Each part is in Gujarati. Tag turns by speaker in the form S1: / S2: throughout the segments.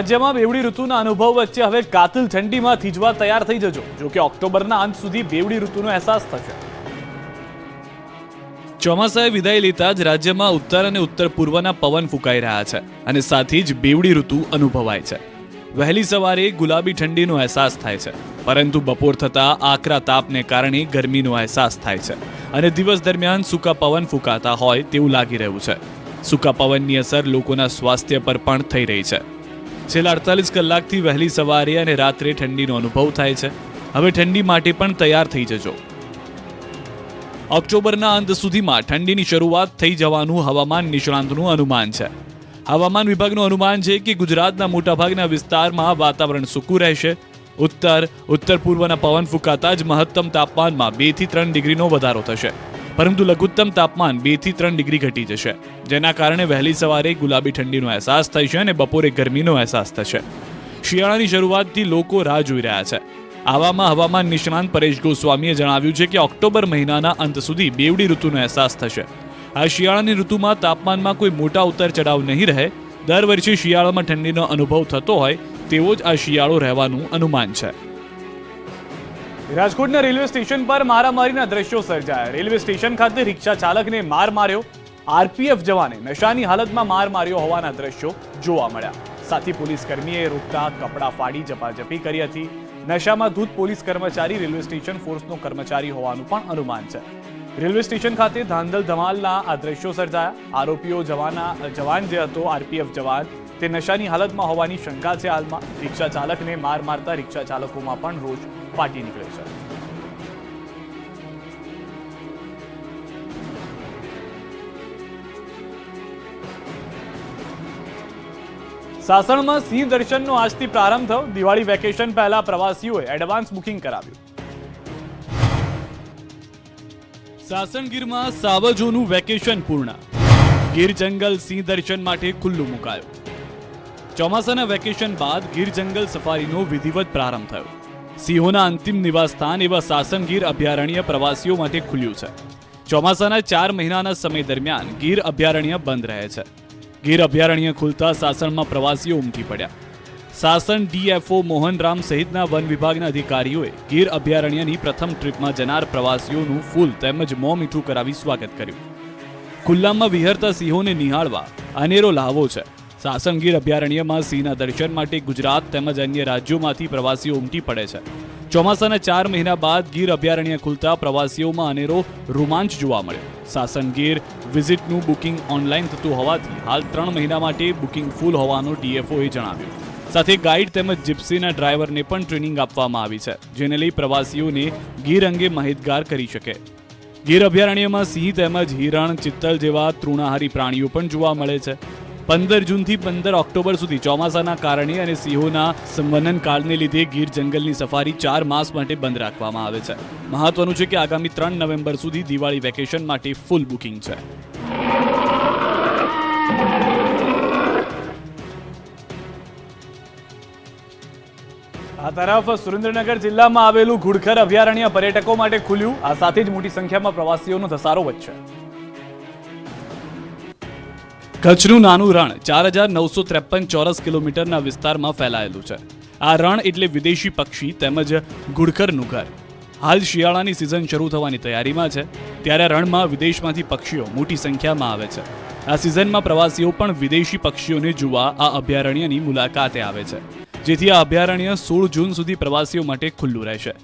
S1: રાજ્યમાં બેવડી ઋતુના અનુભવ વચ્ચે હવે કાતિલ ઠંડીમાં થીજવા તૈયાર થઈ જજો. જો કે ઓક્ટોબરના અંત સુધી બેવડી ઋતુનો અહેસાસ થશે. ચોમાસાએ વિદાય લેતા જ રાજ્યમાં ઉત્તર અને ઉત્તર પૂર્વના પવન ફૂંકાઈ રહ્યા છે અને સાથે જ બેવડી ઋતુ અનુભવાય છે. વહેલી સવારે ગુલાબી ઠંડીનો અહેસાસ થાય છે, પરંતુ બપોર થતા આકરા તાપને કારણે ગરમીનો અહેસાસ થાય છે અને દિવસ દરમિયાન સૂકા પવન ફૂંકાતા હોય તેવું લાગી રહ્યું છે. સૂકા પવનની અસર લોકોના સ્વાસ્થ્ય પર પણ થઈ રહી છે. છેલ્લા 48 કલાકથી વહેલી સવારે અને રાત્રે ઠંડીનો અનુભવ થાય છે. હવે ઠંડી માટે પણ તૈયાર થઈ જજો. ઓક્ટોબરના અંત સુધીમાં ઠંડીની શરૂઆત થઈ જવાનું હવામાન નિષ્ણાંતનું અનુમાન છે. હવામાન વિભાગનું અનુમાન છે કે ગુજરાતના મોટાભાગના વિસ્તારમાં વાતાવરણ સૂકું રહેશે. ઉત્તર પૂર્વના પવન ફૂંકાતા જ મહત્તમ તાપમાનમાં 2 થી 3 ડિગ્રીનો વધારો થશે, પરંતુ લઘુત્તમ તાપમાન 2 થી 3 ડિગ્રી ઘટી જશે, જેના કારણે વહેલી સવારે ગુલાબી ઠંડીનો અહેસાસ થશે અને બપોરે ગરમીનો અહેસાસ થશે. શિયાળાની શરૂઆતથી લોકો રાહ જોઈ રહ્યા છે. આવામાં હવામાન નિષ્ણાંત પરેશ ગોસ્વામીએ જણાવ્યું છે કે ઓક્ટોબર મહિનાના અંત સુધી બેવડી ઋતુનો અહેસાસ થશે. આ શિયાળાની ઋતુમાં તાપમાનમાં કોઈ મોટા ઉતાર ચઢાવ નહીં રહે. દર વર્ષે શિયાળામાં ઠંડીનો અનુભવ થતો હોય તેવો જ આ શિયાળો રહેવાનું અનુમાન છે. રાજકોટના રેલવે સ્ટેશન પર મારામારીના દ્રશ્યો સર્જાયા. રેલવે સ્ટેશન ખાતે રિક્ષા ચાલકને માર માર્યો. આરપીએફ જવાને નશાની હાલતમાં માર માર્યો હોવાના દ્રશ્યો જોવા મળ્યા. સાથી પોલીસ કર્મીએ રોકતા કપડાં ફાડી ઝપાઝપી કરી હતી. નશામાં ધૂત પોલીસ કર્મચારી રેલવે સ્ટેશન ફોર્સનો કર્મચારી હોવાનું પણ અનુમાન છે. રેલવે સ્ટેશન ખાતે ધાંધલ ધમાલના આ દ્રશ્યો સર્જાયા. આરોપીઓ જવાન જે હતો આરપીએફ જવાન તે નશાની હાલતમાં હોવાની શંકા છે. હાલમાં રિક્ષા ચાલકને માર મારતા રિક્ષા ચાલકોમાં પણ રોષ ફાટી નીકળે છે. સાસણમાં સિંહ દર્શનનો આજથી પ્રારંભ થયો. દિવાળી વેકેશન પહેલા પ્રવાસીઓએ એડવાન્સ બુકિંગ કરાવ્યું. સાસણ ગીરમાં સાવજોનું વેકેશન પૂર્ણ. ગીર જંગલ સિંહ દર્શન માટે ખુલ્લું મુકાયું. ચોમાસાના વેકેશન બાદ ગીર જંગલ સફારીનો વિધિવત પ્રારંભ થયો. સિંહોના અંતિમ નિવાસસ્થાન એવા સાસણ ગીર અભયારણ્ય પ્રવાસીઓ માટે ખુલ્યું છે. ચોમાસાના 4 મહિનાના સમય દરમિયાન ગીર અભયારણ્ય બંધ રહે છે. ગીર અભયારણ્ય ખુલતા સાસણમાં પ્રવાસીઓ ઉમટી પડ્યા. સાસણ ડીએફઓ મોહનરામ સહિતના વન વિભાગના અધિકારીઓએ ગીર અભયારણ્યની પ્રથમ ટ્રીપમાં જનાર પ્રવાસીઓનું ફૂલ તેમજ મોં મીઠું કરાવી સ્વાગત કર્યું. ખુલ્લામાં વિહરતા સિંહોને નિહાળવા અનેરો લાવો છે. સાસણ ગીર અભયારણ્યમાં સિંહના દર્શન માટે ગુજરાત તેમજ અન્ય રાજ્યોમાંથી પ્રવાસીઓ ઉમટી પડે છે. ચોમાસાના 4 મહિના બાદ ગીર અભયારણ્ય ખુલતા પ્રવાસીઓમાં અનેરો રોમાંચ જોવા મળ્યો. સાસણ ગીર વિઝિટનું બુકિંગ ઓનલાઈન થતું હોવાથી હાલ 3 મહિના માટે બુકિંગ ફૂલ હોવાનું ડીએફઓએ જણાવ્યું. સાથે ગાઈડ તેમજ જીપ્સીના ડ્રાઈવરને પણ ટ્રેનિંગ આપવામાં આવી છે, જેને લઈ પ્રવાસીઓને ગીર અંગે માહિતગાર કરી શકે. ગીર અભયારણ્યમાં સિંહ તેમજ હિરણ, ચિત્તલ જેવા તૃણાહારી પ્રાણીઓ પણ જોવા મળે છે. 15 જૂનથી 15 ઓક્ટોબર સુધી ચોમાસાના કારણે અને સિંહોના સંવનન કાળને લીધે ગીર જંગલની સફારી 4 માસ માટે બંધ રાખવામાં આવે છે. મહત્વનું છે કે આગામી 3 નવેમ્બર સુધી દિવાળી વેકેશન માટે ફૂલ બુકિંગ છે. આ તરફ સુરેન્દ્રનગર જિલ્લામાં આવેલું ઘુડખર અભયારણ્ય પર્યટકો માટે ખુલ્યું. આ સાથે જ મોટી સંખ્યામાં પ્રવાસીઓનો ધસારો વધશે. કચ્છનું નાનું રણ 4953 ચોરસ કિલોમીટરના વિસ્તારમાં ફેલાયેલું છે. આ રણ એટલે વિદેશી પક્ષી તેમજ ઘુડખરનું ઘર. હાલ શિયાળાની સિઝન શરૂ થવાની તૈયારીમાં છે, ત્યારે રણમાં વિદેશમાંથી પક્ષીઓ મોટી સંખ્યામાં આવે છે. આ સિઝનમાં પ્રવાસીઓ પણ વિદેશી પક્ષીઓને જોવા આ અભયારણ્યની મુલાકાતે આવે છે, જેથી આ અભયારણ્ય 16 જૂન સુધી પ્રવાસીઓ માટે ખુલ્લું રહેશે.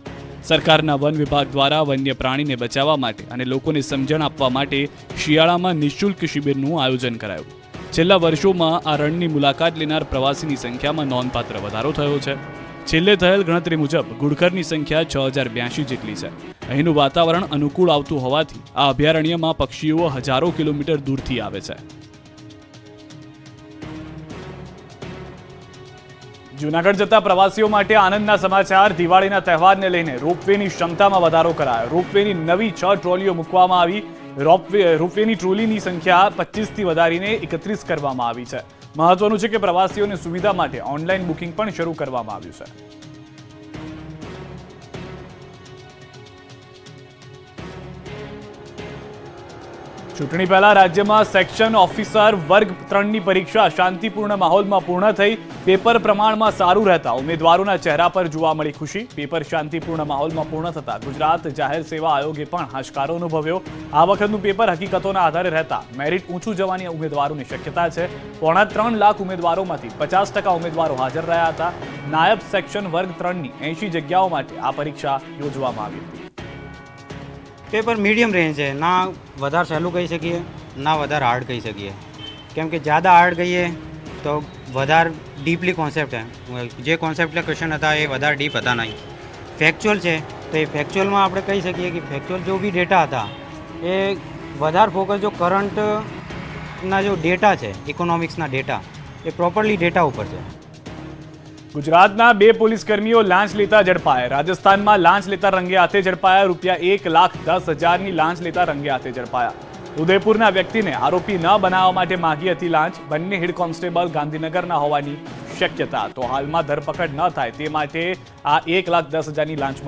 S1: સરકારના વન વિભાગ દ્વારા વન્ય પ્રાણીને બચાવવા માટે અને લોકોને સમજણ આપવા માટે શિયાળામાં નિઃશુલ્ક શિબિરનું આયોજન કરાયું. છેલ્લા વર્ષોમાં આ રણની મુલાકાત લેનાર પ્રવાસીની સંખ્યામાં નોંધપાત્ર વધારો થયો છે. છેલ્લે થયેલ ગણતરી મુજબ ઘુડખરની સંખ્યા 6082 જેટલી છે. અહીંનું વાતાવરણ અનુકૂળ આવતું હોવાથી આ અભયારણ્યમાં પક્ષીઓ હજારો કિલોમીટર દૂરથી આવે છે. જૂનાગઢ જતા પ્રવાસીઓ માટે આનંદના સમાચાર. દિવાળીના તહેવારને લઈને રોપવેની ક્ષમતામાં વધારો કરાયો. રોપવેની નવી 6 ટ્રોલીઓ મૂકવામાં આવી. રોપવેની ટ્રોલીની સંખ્યા 25થી વધારીને 31 કરવામાં આવી છે. મહત્વનું છે કે પ્રવાસીઓની સુવિધા માટે ઓનલાઈન બુકિંગ પણ શરૂ કરવામાં આવ્યું છે. ચૂંટણી પહેલા રાજ્યમાં સેક્શન ઓફિસર વર્ગ 3ની પરીક્ષા શાંતિપૂર્ણ માહોલમાં પૂર્ણ થઈ. પેપર પ્રમાણમાં સારું રહેતા ઉમેદવારોના ચહેરા પર જોવા મળી ખુશી. પેપર શાંતિપૂર્ણ માહોલમાં પૂર્ણ થતા ગુજરાત જાહેર સેવા આયોગે પણ હાશકારો અનુભવ્યો. આ વખતનું પેપર હકીકતોના આધારે રહેતા મેરિટ ઊંચું જવાની ઉમેદવારોની શક્યતા છે. 3.5 લાખ ઉમેદવારોમાંથી 50% ઉમેદવારો હાજર રહ્યા હતા. નાયબ સેક્શન વર્ગ 3ની 80 જગ્યાઓ માટે આ પરીક્ષા યોજવામાં આવી હતી.
S2: પેપર મીડિયમ રેન્જ છે, ના વધારે સહેલું કહી શકીએ ના વધારે હાર્ડ કહી શકીએ, કેમ કે ज़्यादा હાર્ડ કહીએ તો વધારે ડીપલી કોન્સેપ્ટ છે, જે કોન્સેપ્ટના ક્વેશ્ચન હતા એ વધારે ડીપ હતા નહીં. ફેક્ચ્યુઅલ છે તો એ ફેક્ચ્યુઅલમાં આપણે કહી શકીએ કે ફેક્ચ્યુઅલ જો બી ડેટા હતા એ વધારે ફોકસ જો કરંટના જો ડેટા છે, ઇકોનોમિક્સના ડેટા એ પ્રોપરલી ડેટા ઉપર છે.
S1: ગુજરાતના 2 પોલીસકર્મીઓ લાંચ લેતા ઝડપાયા. રાજસ્થાનમાં લાંચ લેતા રંગે હાથે ઝડપાયા. ₹1,10,000ની લાંચ લેતા રંગે હાથે ઝડપાયા. ઉદયપુરના વ્યક્તિને આરોપી ન બનાવવા માટે માંગી હતી લાંચ. બંને હેડ કોન્સ્ટેબલ ગાંધીનગરના હોવાની શક્યતા. તો હાલમાં ધરપકડ ન થાય તે માટે આ ₹1,10,000ની લાંચ